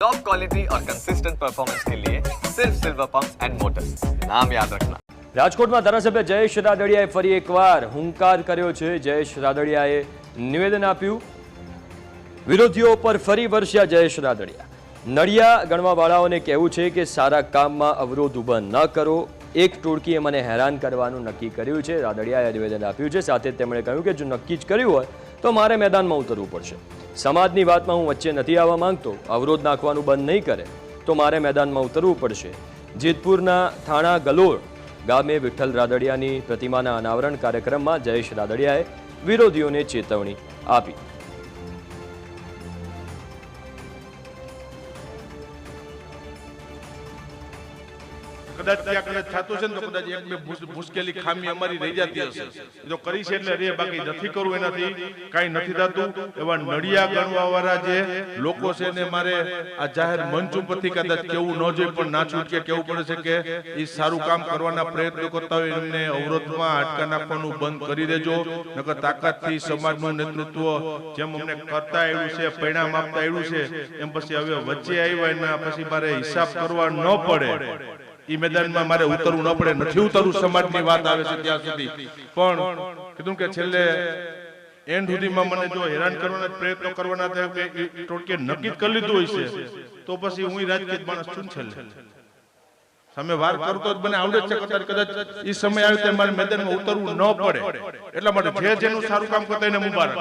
Top quality और consistent performance के लिए सिर्फ सिल्वर पंप्स एंड मोटर्स, नाम याद रखना। રાજકોટમાં ધારાસભ્ય જયેશ રાદડિયાએ ફરી એકવાર હુંકાર કર્યો છે। જયેશ રાદડિયાએ નિવેદન આપ્યું, વિરોધીઓ પર ફરી વરસ્યા જયેશ રાદડિયા। નડિયા ગણવાવાળાઓને કહેવું છે કે સારા કામમાં અવરોધ ઊભા ન કરો, એક ટોળકીએ મને હેરાન કરવાનું નક્કી કર્યું છે। રાદડિયાએ નિવેદન આપ્યું છે। સાથે જ તેમણે કહ્યું કે જો નક્કી જ કર્યું હોય તો મારે મેદાનમાં ઉતરવું પડશે। સમાજની વાતમાં હું વચ્ચે નથી આવવા માંગતો, અવરોધ નાખવાનું બંધ નહીં કરે તો મારે મેદાનમાં ઉતરવું પડશે। જેતપુરના થાણા ગલોડ ગામે વિઠ્ઠલ રાદડિયાની પ્રતિમાના અનાવરણ કાર્યક્રમમાં જયેશ રાદડિયાએ વિરોધીઓને ચેતવણી આપી। કદાચ ત્યાં કદાચ થતું છે ને તો કદાચ એક બે મુશ્કેલી ખામી અમારી રહી જતી હશે, જો કરી છે એટલે રે, બાકી નથી કરવું એનાથી કાંઈ નથી થતું। એવા નડિયા ગણવાવાળા જે લોકો છે ને મારે આ જાહેર મંચ ઉપરથી કદાચ કેવું ન જોઈએ પણ ના છૂટકે કેવું પડે છે કે એ સારું કામ કરવાના પ્રયત્નો કરતા હોય એમને અવરોધમાં અટકા નાખવાનું બંધ કરી દેજો, નકર તાકાતથી સમાજનું નેતૃત્વ જેમ અમને કરતા આવ્યું છે, પરિણામ આપતા આવ્યું છે, એમ પછી હવે વચ્ચે આવ્યા એના પછી મારે હિસાબ કરવા ન પડે, ઈ મેદાનમાં મારે ઉતરવું ન પડે, નથી ઉતરવું સમાજની વાત આવે છે ત્યાં સુધી, પણ કીધું કે છેલ્લે એન્ડ સુધીમાં મને જો હેરાન કરવાના પ્રયત્નો કરવાના થાય કે ટોળકે નક્કી કરી લીધું હોય છે તો પછી હું રાજકીય માણસ છું છેલ્લે સામે વાર કરતો જ મને આવડે છે, કદાચ એ સમય આવે ત્યારે મારે મેદાનમાં ઉતરવું ન પડે, એટલા માટે જે જેનું સારું કામ કરતા એને મુબારક।